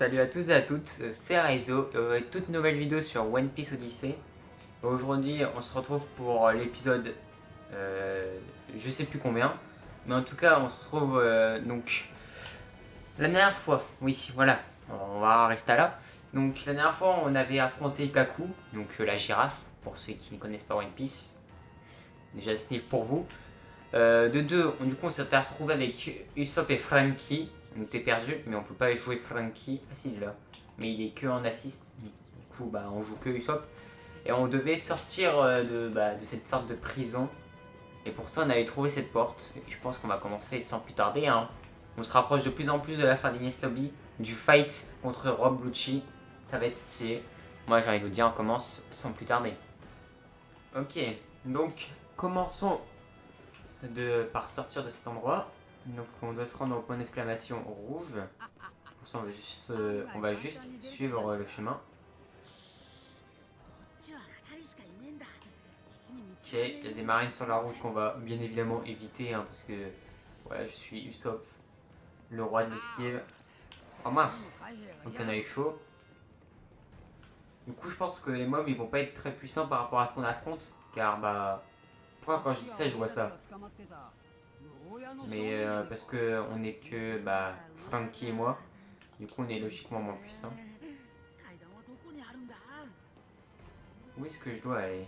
Salut à tous et à toutes, c'est Raizo, toute nouvelle vidéo sur One Piece Odyssey. Aujourd'hui on se retrouve pour l'épisode je sais plus combien, mais en tout cas on se retrouve donc la dernière fois, oui voilà, on va rester là. Donc la dernière fois on avait affronté Kaku, donc la girafe, pour ceux qui ne connaissent pas One Piece, déjà sniff pour vous. De deux, du coup on s'était retrouvé avec Usopp et Frankie. Donc t'es perdu, mais on peut pas jouer Frankie. Ah si, il est là. Mais il est que en assist. Du coup, bah, on joue que Usopp. Et on devait sortir de cette sorte de prison. Et pour ça, on avait trouvé cette porte. Et je pense qu'on va commencer sans plus tarder, hein. On se rapproche de plus en plus de la fin d'Ines Lobby, du fight contre Rob Lucci. Ça va être stylé. Moi, j'ai envie de vous dire, on commence sans plus tarder. Ok, donc commençons par sortir de cet endroit. Donc on doit se rendre au point d'exclamation rouge. Pour ça on va juste suivre le chemin. Ok, il y a des marines sur la route qu'on va bien évidemment éviter, hein, parce que voilà, je suis Usopp, le roi de l'esquive. Oh mince, donc on a eu chaud. Du coup je pense que les mobs ils vont pas être très puissants par rapport à ce qu'on affronte, car bah pourquoi quand je dis ça je vois ça. Mais parce que on est que bah Frankie et moi, du coup on est logiquement moins puissant. Où est-ce que je dois aller?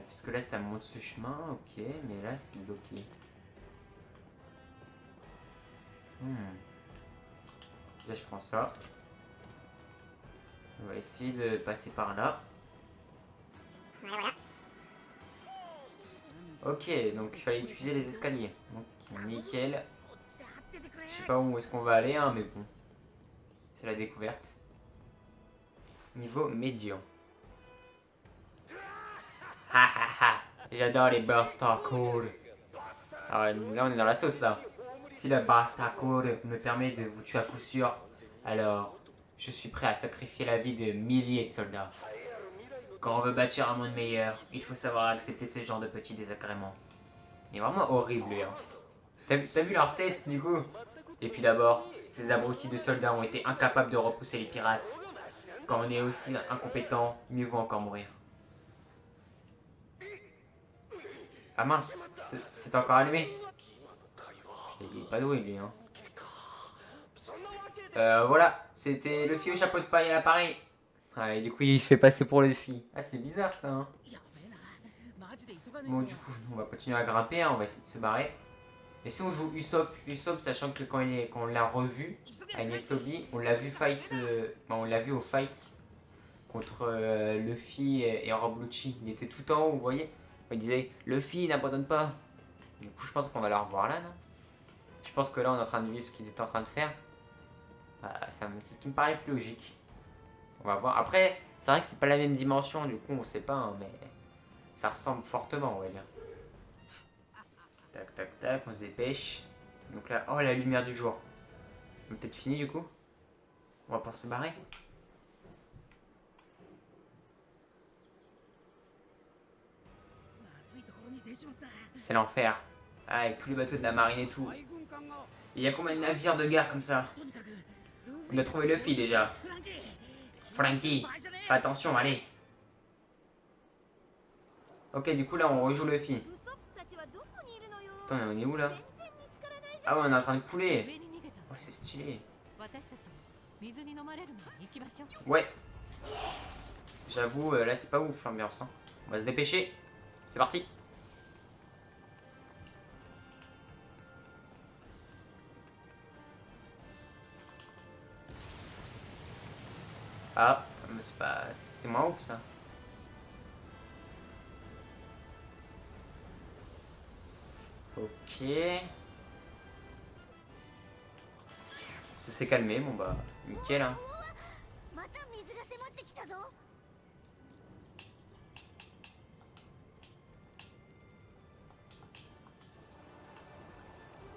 Parce que là ça monte ce chemin, ok, mais là c'est bloqué. Déjà je prends ça. On va essayer de passer par là. Ok, donc il fallait utiliser les escaliers. Donc nickel. Je sais pas où est-ce qu'on va aller, hein, mais bon. C'est la découverte. Niveau médian. Ha ha ha. J'adore les burst hardcore. Alors là on est dans la sauce là. Si la burst hardcore me permet de vous tuer à coup sûr, alors je suis prêt à sacrifier la vie de milliers de soldats. Quand on veut bâtir un monde meilleur, il faut savoir accepter ce genre de petits désagréments. Il est vraiment horrible lui, hein. T'as vu leur tête du coup? Et puis d'abord, ces abrutis de soldats ont été incapables de repousser les pirates. Quand on est aussi incompétent, mieux vaut encore mourir. Ah mince, c'est encore allumé. Il est pas doué lui, hein. Voilà, c'était le fille au chapeau de paille à l'appareil. Ah, et du coup il se fait passer pour le fille. Ah c'est bizarre ça, hein. Bon du coup, on va continuer à grimper, hein, on va essayer de se barrer. Et si on joue Usopp, sachant que quand on l'a revu à Ines Lobby, on l'a vu fight, on l'a vu au fight contre Luffy et Rob Lucci. Il était tout en haut, vous voyez. Il disait Luffy n'abandonne pas. Du coup, je pense qu'on va la revoir là, non? Je pense que là, on est en train de vivre ce qu'il était en train de faire. C'est ce qui me paraît plus logique. On va voir. Après, c'est vrai que c'est pas la même dimension, du coup, on sait pas, hein, mais ça ressemble fortement, on va dire. Tac, tac, tac, on se dépêche. Donc là, oh, la lumière du jour. On a peut-être fini du coup. On va pouvoir se barrer. C'est l'enfer. Ah, avec tous les bateaux de la marine et tout. Il y a combien de navires de guerre comme ça? On a trouvé Luffy déjà. Frankie, fais attention, allez. Ok, du coup là on rejoue Luffy. Attends, on est où là? Ah ouais, on est en train de couler. Oh, c'est stylé. Ouais. J'avoue, là c'est pas ouf l'ambiance, hein. On va se dépêcher. C'est parti. Ah, mais c'est pas... C'est moins ouf ça. Ok. Ça s'est calmé, bon bah, nickel, hein.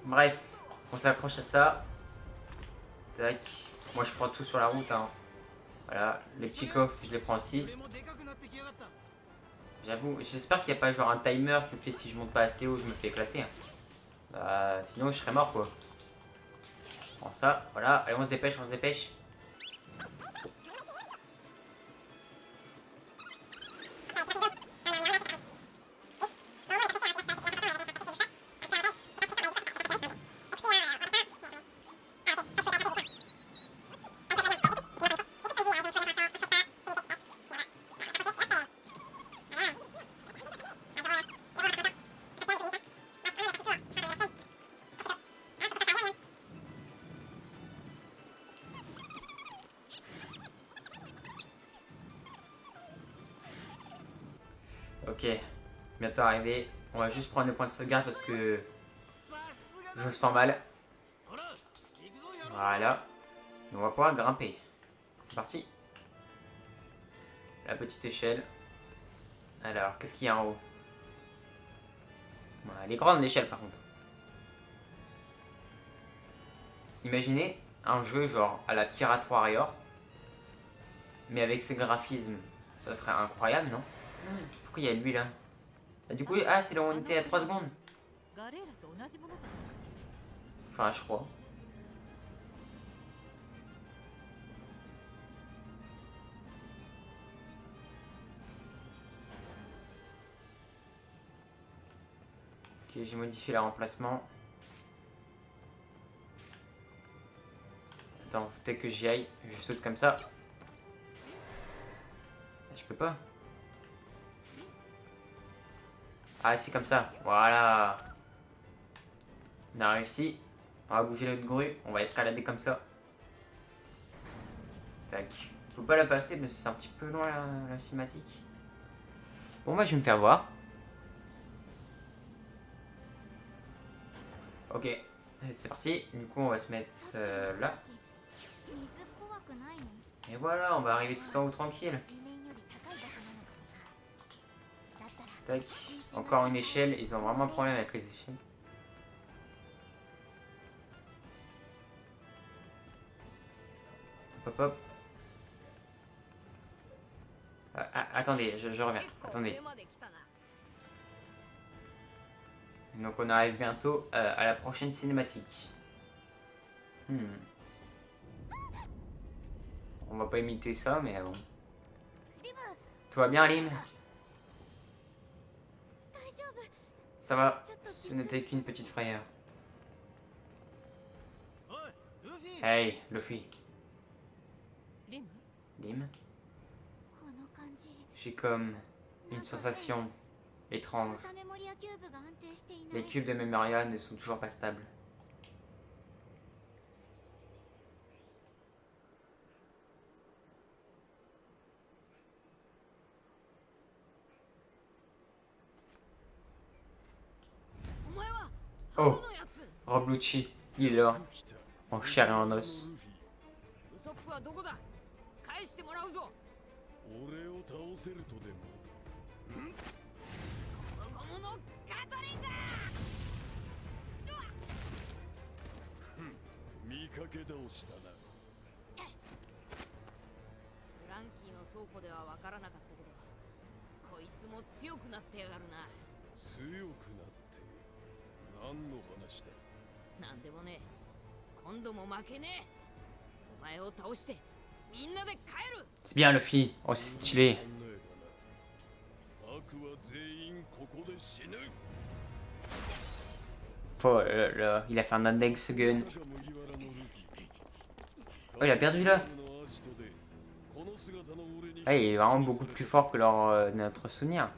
Bref, on s'accroche à ça. Tac. Moi je prends tout sur la route, hein. Voilà, les petits coffres, je les prends aussi. J'avoue, j'espère qu'il n'y a pas genre un timer qui me fait si je monte pas assez haut, je me fais éclater, hein. Sinon je serais mort quoi. prend ça, voilà. Allez, on se dépêche, on se dépêche. Ok, bientôt arrivé. On va juste prendre le point de sauvegarde parce que je me sens mal. Voilà. Et on va pouvoir grimper. C'est parti. La petite échelle. Alors, qu'est-ce qu'il y a en haut? Elle est grande l'échelle par contre. Imaginez un jeu genre à la Pirate Warrior, mais avec ses graphismes. Ça serait incroyable, non? Pourquoi il y a lui là? Ah, du coup, ah, c'est là où on était à 3 secondes. Enfin, je crois. Ok, j'ai modifié l'emplacement. Attends, faut peut-être que j'y aille. Je saute comme ça. Je peux pas. Ah, c'est comme ça. Voilà. On a réussi. On va bouger notre grue. On va escalader comme ça. Tac. Faut pas la passer parce que c'est un petit peu loin la cinématique. Bon, bah, je vais me faire voir. Ok. C'est parti. Du coup, on va se mettre là. Et voilà, on va arriver tout en haut tranquille. Tac. Encore une échelle. Ils ont vraiment un problème avec les échelles. Hop hop. Attendez, je reviens. Attendez. Donc on arrive bientôt à la prochaine cinématique. On va pas imiter ça, mais bon. Tout va bien, Lim? Ça va, ce n'était qu'une petite frayeur. Hey, Luffy. Lim? J'ai comme une sensation étrange. Les cubes de Memoria ne sont toujours pas stables. Oh, Rob Lucci, il est là, en chair et en os. C'est bien Luffy, oh c'est stylé. Oh, il a fait un index gun. Oh, il a perdu là. Ah, il est vraiment beaucoup plus fort que notre souvenir.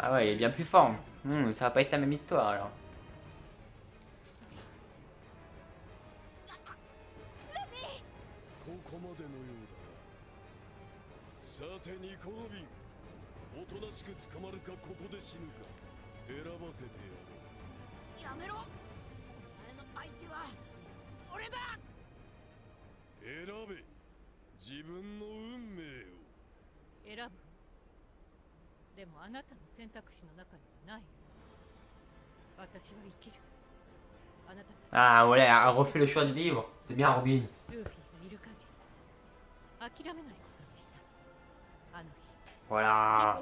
Ah ouais, il est bien plus fort. Ça va pas être la même histoire alors. Ah voilà, elle refait le choix de vivre. C'est bien Robin. Voilà.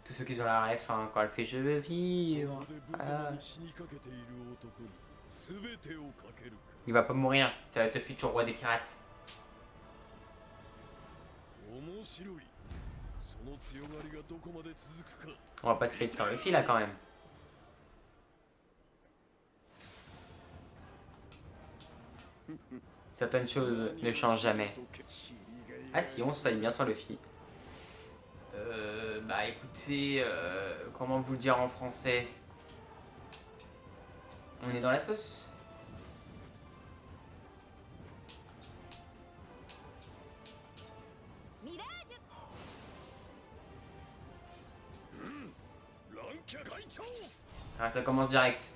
Tous ceux qui ont la ref, hein, quand elle fait je veux vivre. Ah. Il va pas mourir, ça va être le futur roi des pirates. On va pas se faire sans le fil là quand même. Certaines choses ne changent jamais. Ah si, on se fait bien sans le fil. Bah écoutez, comment vous le dire en français? On est dans la sauce. Ah, ça commence direct.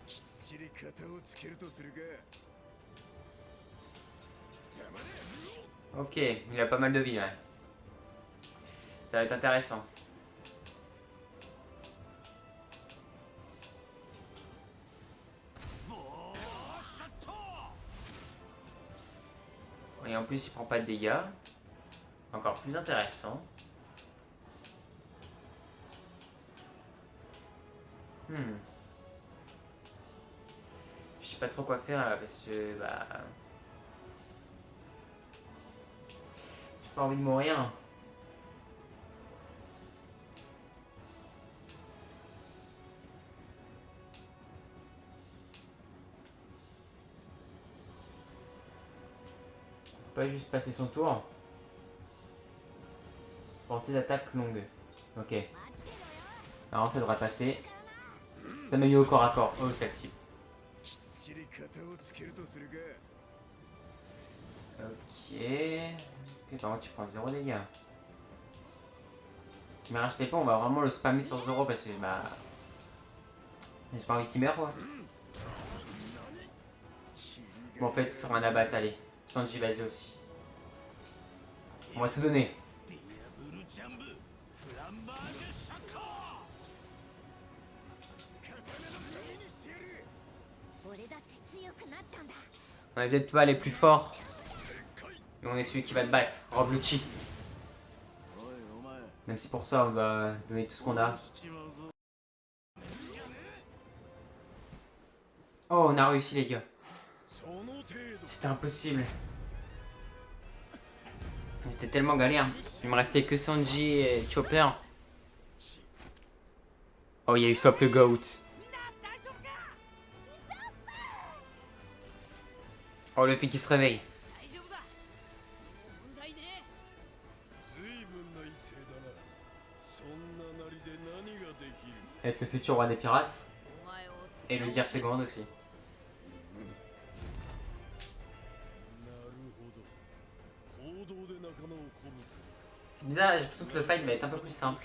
Ok, il a pas mal de vie, ouais. Ça va être intéressant. Et en plus, il prend pas de dégâts. Encore plus intéressant. Je sais pas trop quoi faire là parce que bah. J'ai pas envie de mourir. Pas juste passer son tour. Portée d'attaque longue. Ok. Alors ça devrait passer. Ça m'a mis au corps à corps. Oh, c'est actif. Ok. Ok, par contre, tu prends 0 dégâts. Tu m'as racheté pas, on va vraiment le spammer sur 0 parce que bah. J'ai pas envie qu'il meure quoi. Bon, en fait, sur un abat, allez. Sanji, vas-y aussi. On va tout donner. On est peut-être pas les plus forts. Mais on est celui qui va te battre. Rob Lucci. Même si pour ça, on va donner tout ce qu'on a. Oh, on a réussi, les gars. C'était impossible. C'était tellement galère. Il me restait que Sanji et Chopper. Oh, il y a eu Sop le Goat. Oh, le fille qui se réveille. Être le futur roi des pirates. Et le Gear Second aussi. C'est bizarre, j'ai l'impression que le fight va être un peu plus simple.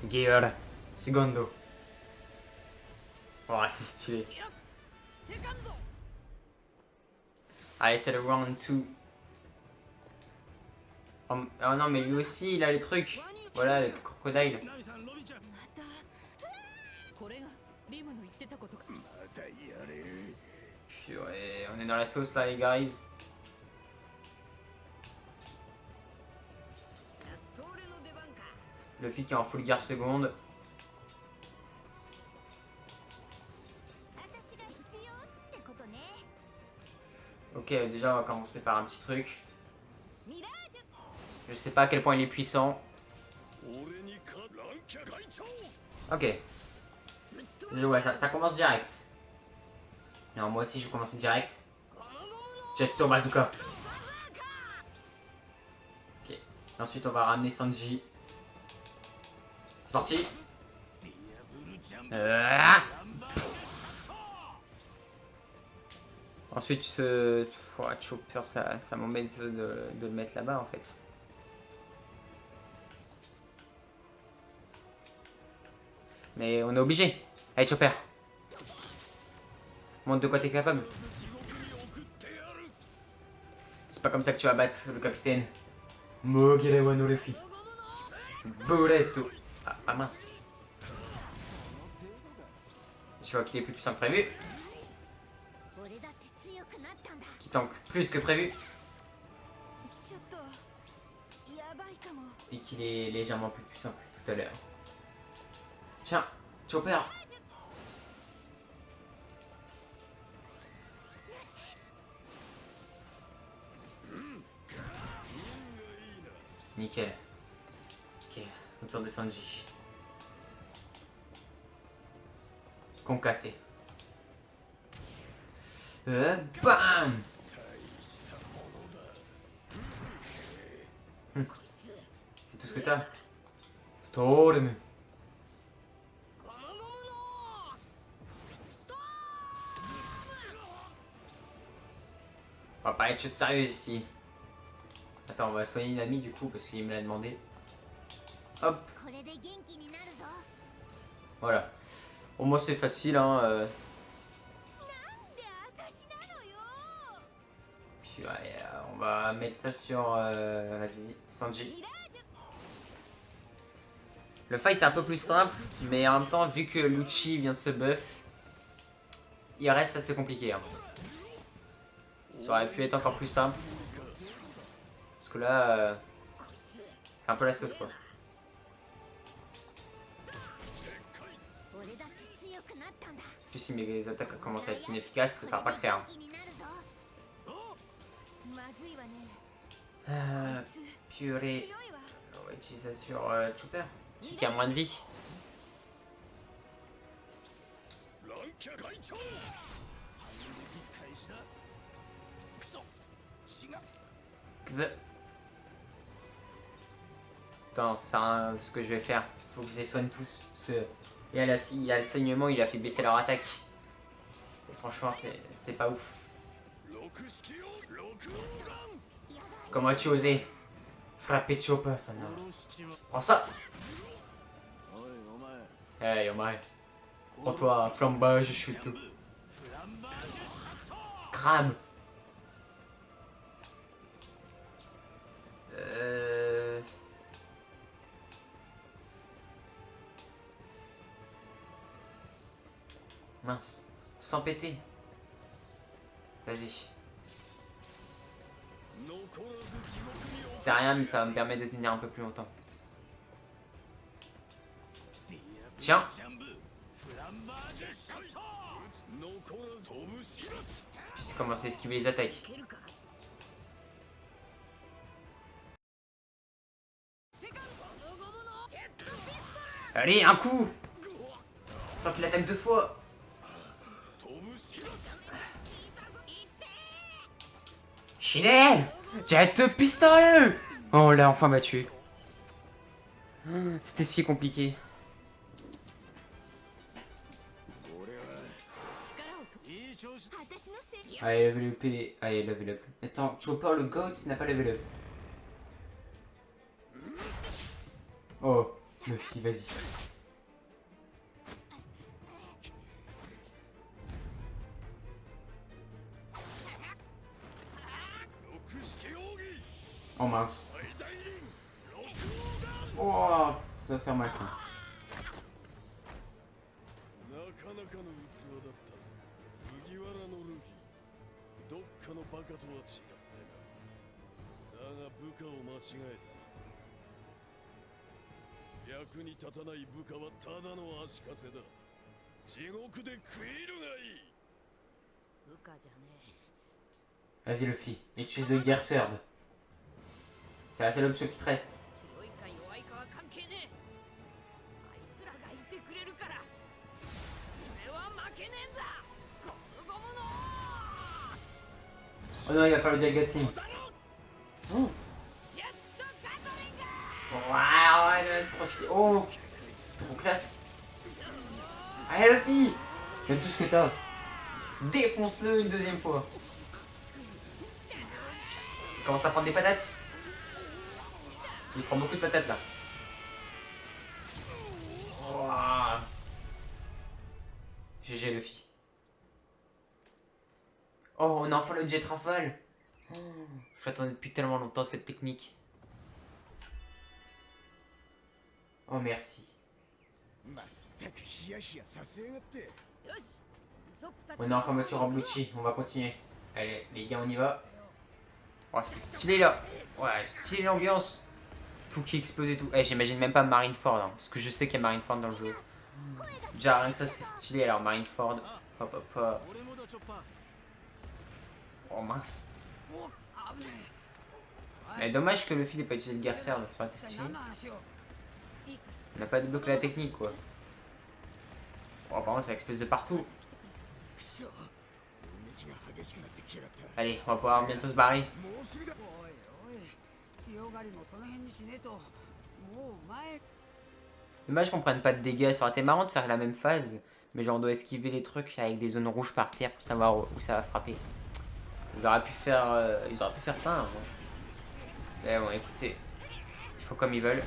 Gear Segundo. Oh, c'est stylé. Allez, c'est le round 2. Oh non, mais lui aussi, il a les trucs. Voilà, le crocodile. Ouais, on est dans la sauce là, les guys. Luffy qui est en full Gear seconde. Ok, déjà on va commencer par un petit truc. Je sais pas à quel point il est puissant. Ok. Ouais, ça commence direct. Non, moi aussi je vais commencer direct. Jetto Bazooka. Ok. Ensuite on va ramener Sanji. C'est parti. Ensuite ce Chopper, ça m'embête de le mettre là-bas en fait. Mais on est obligé. Allez Chopper. Montre de quoi t'es capable. C'est pas comme ça que tu vas battre le capitaine. Mogire wa no Luffy. Boretto. Ah mince. Je vois qu'il est plus puissant que prévu. qui tank plus que prévu. Et qu'il est légèrement plus puissant que tout à l'heure. Tiens, Chopper. Nickel. Ok, autour de Sanji. Concassé. Bam. C'est tout ce que t'as. Storm. On va pas être sérieux ici. Attends, on va soigner l'ami du coup parce qu'il me l'a demandé. Hop. Voilà. Au moins c'est facile hein. Puis ouais, on va mettre ça sur vas-y, Sanji. Le fight est un peu plus simple, mais en même temps vu que Lucci vient de se buff, il reste assez compliqué. Hein. Ça aurait pu être encore plus simple. Parce que là, c'est un peu la sauce quoi. Puis si mes attaques commencent à être inefficaces, ça va pas le faire. Purée. On va utiliser ça sur Chopper. Celui qui a moins de vie. Attends, c'est ce que je vais faire. Faut que je les soigne tous. Parce que il y a le saignement, il a fait baisser leur attaque. Et franchement, c'est pas ouf. Comment as-tu osé frapper Chopper, ça n'a... Prends ça. Hey, Omae. Prends-toi un flambage, shoot. Crame. Mince. Sans péter. Vas-y. C'est rien, mais ça va me permettre de tenir un peu plus longtemps. Tiens. Je sais comment esquiver les attaques. Allez, un coup. Tant qu'il attaque deux fois. Chinelle, jette pistolet. Oh, on l'a enfin battu. C'était si compliqué. Allez, level up. Allez, level up. Attends, Chopper le GOAT n'a pas level up. Oh, Luffy, vas-y. Oh mince. Oh, ça va faire mal ça. Vas-y Luffy, utilise le Gear Sword. C'est la seule option qui te reste. Oh non, il va faire le Jet Gatling. Oh. Ouais, c'est trop... Oh, c'est trop classe. Allez Luffy, j'aime tout ce que t'as. Défonce-le une deuxième fois. Il commence à prendre des patates. Il prend beaucoup de patates là. Oh. GG Luffy. Oh, on a enfin le jet rafale. Oh. J'attendais depuis tellement longtemps cette technique. Oh merci. On a enfin battu Roblucci, on va continuer. Allez, les gars, on y va. Oh, c'est stylé là. Ouais, stylé l'ambiance. Tout qui explose et tout. Eh, j'imagine même pas Marineford, hein, parce que je sais qu'il y a Marineford dans le jeu. Déjà, rien que ça, c'est stylé. Alors, Marineford. Hop, hop, hop. Oh, mince. Mais dommage que Luffy n'ait pas utilisé le Gear Sword. Ça aurait été stylé. On n'a pas débloqué la technique, quoi. Oh, par contre, ça explose de partout. Allez, on va pouvoir bientôt se barrer. Dommage qu'on prenne pas de dégâts. Ça aurait été marrant de faire la même phase. Mais genre, on doit esquiver les trucs avec des zones rouges par terre pour savoir où ça va frapper. Ils auraient pu faire ça. Hein. Mais bon, écoutez. Il faut comme ils veulent.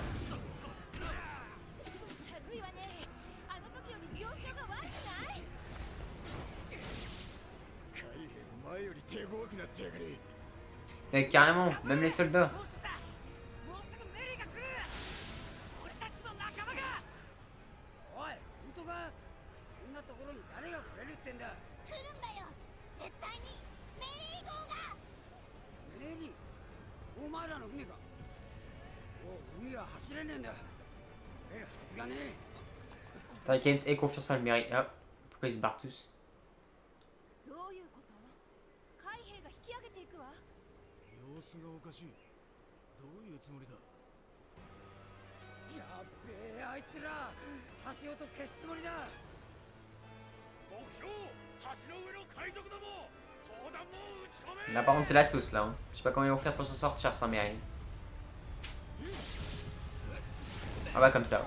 Et carrément, même les soldats. T'inquiète, aie confiance en le mérite. Hop, pourquoi ils se barrent tous? Là par contre c'est la sauce là. Hein. Je sais pas comment ils vont faire pour s'en sortir sans Mary. Ah bah comme ça.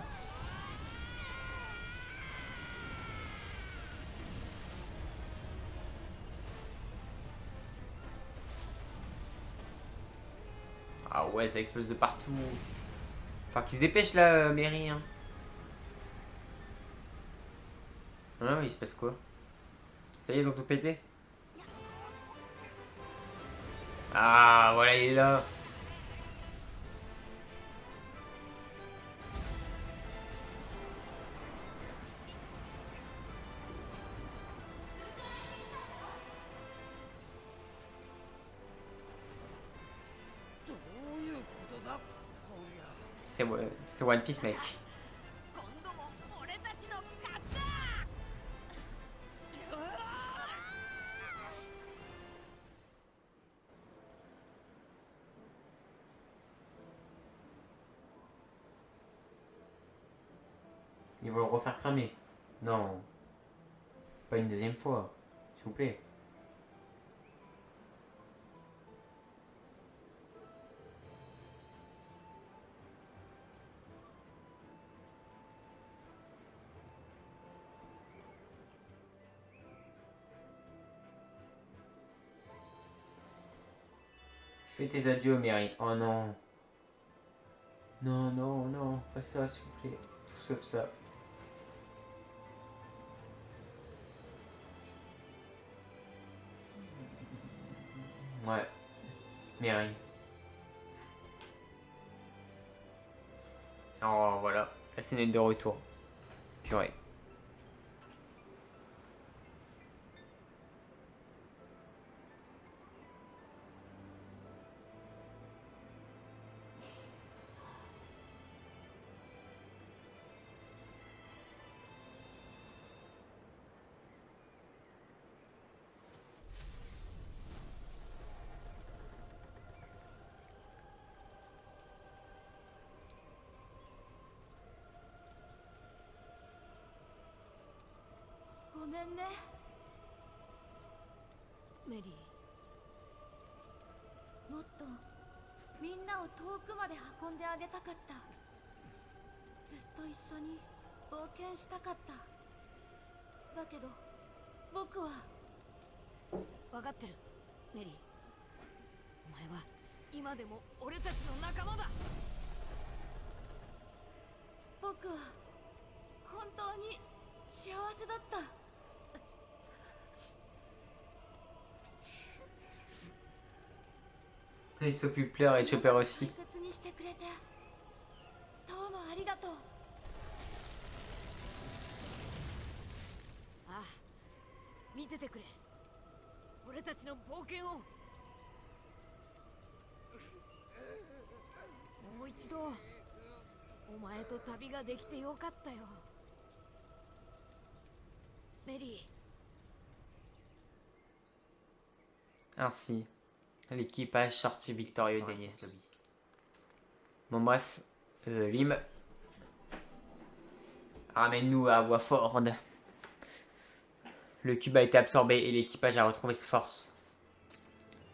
Ah ouais, ça explose de partout. Enfin, qu'ils se dépêchent là, Mary. Hein. Ah, il se passe quoi? Ça y est, ils ont tout pété? Ah, voilà, il est là. C'est One Piece, mec. Ils vont le refaire cramer. Non. Pas une deuxième fois. S'il vous plaît. Fais tes adieux, Mary. Oh non. Non, non, non. Pas ça, s'il vous plaît. Tout sauf ça. Ouais. Mary. Oh, voilà. La scène est de retour. Purée.メリー、もっとみんなを遠くまで運んであげたかった。ずっと一緒に冒険したかった。だけど僕は分かってる、メリー。お前は今でも俺たちの仲間だ。僕は本当に幸せだった。Il s'occupe pleure et Chopper aussi. 見ててくれ。俺俺たちの冒険を。もう一度お前と旅ができてよかったよ、メリ Ainsi, l'équipage sortit victorieux d'Enies Lobby. Bon bref, Lim, ramène-nous à Waford. Le cube a été absorbé et l'équipage a retrouvé ses forces.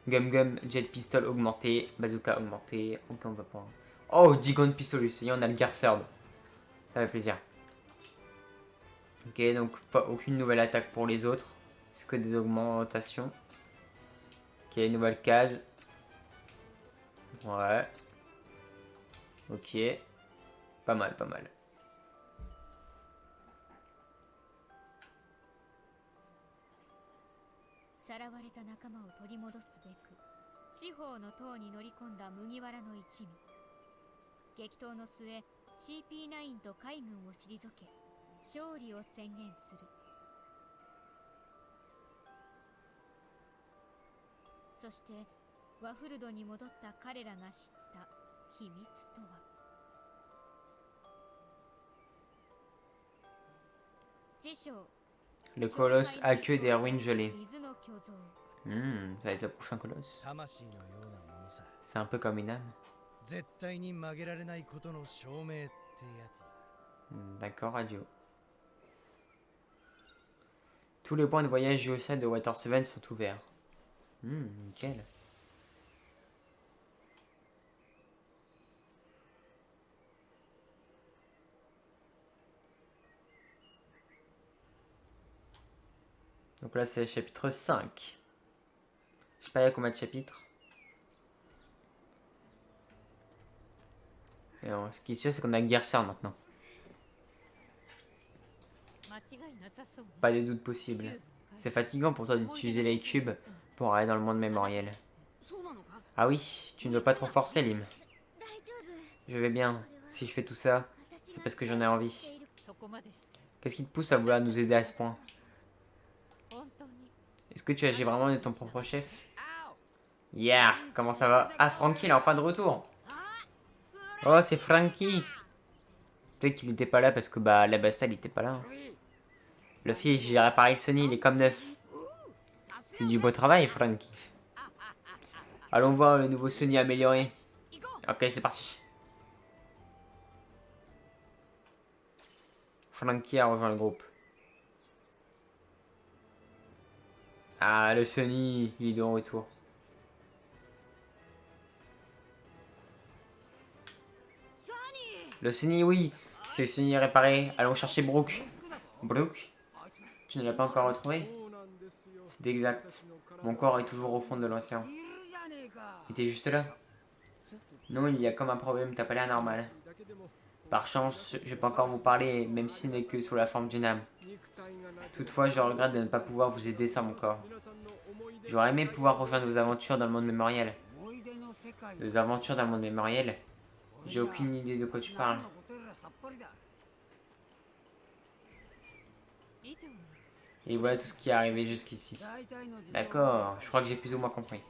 Gum Gum, Jet Pistol augmenté, Bazooka augmenté. Ok, on va prendre. Oh, Gigon Pistolus, et on a le Gearsword. Ça fait plaisir. Ok, donc pas aucune nouvelle attaque pour les autres. C'est que des augmentations. Ok, nouvelle case. Ouais. Ok. Pas mal, pas mal. さらわれた仲間を取り戻すべく四方の塔に乗り込んだ麦わらの一味。激闘の末 CP9 と海軍を退け勝利を宣言する。そしてワフルドに戻った彼らが知った秘密とは。辞書 Le colosse aqueux des ruines gelées. Ça va être le prochain colosse. C'est un peu comme une âme. D'accord, adieu. Tous les points de voyage géocède de Water 7 sont ouverts. Nickel. Donc là, c'est le chapitre 5. Je sais pas, il y a combien de chapitres. Et alors, ce qui est sûr, c'est qu'on a Gearsword maintenant. Pas de doute possible. C'est fatigant pour toi d'utiliser les cubes pour aller dans le monde mémoriel. Ah oui, tu ne dois pas trop forcer, Lim. Je vais bien. Si je fais tout ça, c'est parce que j'en ai envie. Qu'est-ce qui te pousse à vouloir nous aider à ce point? Est-ce que tu agis vraiment de ton propre chef? Yeah, comment ça va? Ah, Frankie, il est enfin de retour. Oh, c'est Frankie. Peut-être qu'il n'était pas là parce que bah la Basta, il était pas là. Luffy, j'ai réparé le Sony, il est comme neuf. C'est du beau travail, Frankie. Allons voir le nouveau Sony amélioré. Ok, c'est parti. Frankie a rejoint le groupe. Ah, le Sony, il est de retour. Le Sony, oui. Si le Sony est réparé, allons chercher Brook. Brook, tu ne l'as pas encore retrouvé? C'est exact. Mon corps est toujours au fond de l'océan. Il était juste là? Non, il y a comme un problème, t'as pas l'air normal. Par chance, je peux encore vous parler, même si ce n'est que sous la forme d'une âme. Toutefois, je regrette de ne pas pouvoir vous aider sans mon corps. J'aurais aimé pouvoir rejoindre vos aventures dans le monde mémoriel. Vos aventures dans le monde mémoriel? J'ai aucune idée de quoi tu parles. Et voilà tout ce qui est arrivé jusqu'ici. D'accord, je crois que j'ai plus ou moins compris.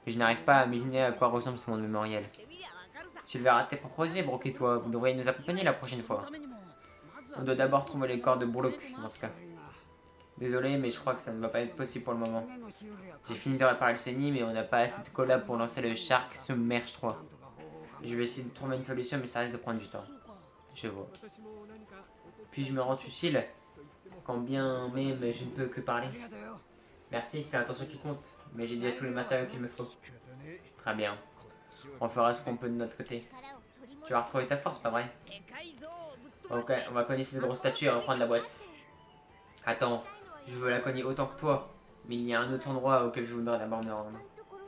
Mais je n'arrive pas à imaginer à quoi ressemble ce monde mémoriel. Tu le verras à tes propres yeux, Brook et toi. Vous devriez nous accompagner la prochaine fois. On doit d'abord trouver les corps de Brook, dans ce cas. Désolé, mais je crois que ça ne va pas être possible pour le moment. J'ai fini de réparer le Sony, mais on n'a pas assez de collab pour lancer le Shark Submerge 3. Je vais essayer de trouver une solution, mais ça risque de prendre du temps. Je vois. Puis je me rends utile, quand bien même je ne peux que parler. Merci, c'est l'intention qui compte, mais j'ai déjà tous les matériaux qu'il me faut. Très bien. On fera ce qu'on peut de notre côté. Tu vas retrouver ta force, pas vrai? Ok, on va cogner cette grosse statue et reprendre la boîte. Attends, je veux la cogner autant que toi, mais il y a un autre endroit auquel je voudrais d'abord me rendre.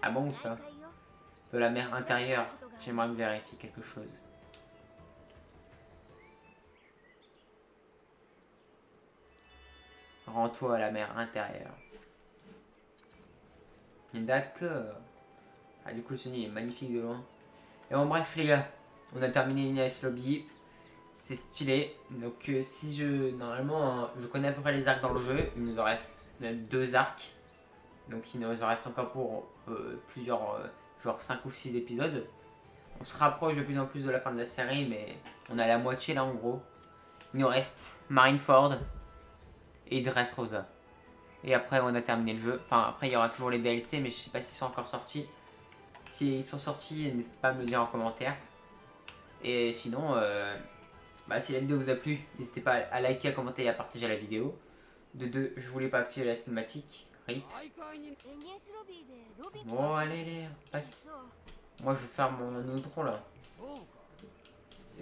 Ah bon, ça? De la mer intérieure, j'aimerais me vérifier quelque chose. Rends-toi à la mer intérieure. D'accord. Ah, du coup, le Sony est magnifique de loin. Et bon, bref, les gars, on a terminé Enies Lobby. C'est stylé. Donc, Normalement, je connais à peu près les arcs dans le jeu. Il nous en reste 2 arcs. Donc il nous en reste encore pour plusieurs, genre 5 ou 6 épisodes. On se rapproche de plus en plus de la fin de la série, mais on a la moitié là en gros. Il nous reste Marineford et Dressrosa. Et après on a terminé le jeu. Enfin après il y aura toujours les DLC, mais je sais pas s'ils sont encore sortis. S'ils sont sortis, n'hésitez pas à me le dire en commentaire. Et sinon, si la vidéo vous a plu, n'hésitez pas à liker, à commenter et à partager la vidéo. De deux, je voulais pas activer la cinématique. RIP. Bon allez, passe. Moi je vais faire mon outro là.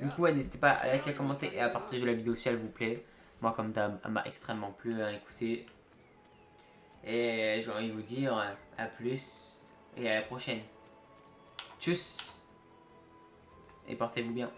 Du coup, ouais, n'hésitez pas à liker, à commenter et à partager la vidéo si elle vous plaît. Moi, comme d'hab, elle m'a extrêmement plu à écouter. Et j'ai envie de vous dire à plus et à la prochaine. Tchuss. Et portez-vous bien.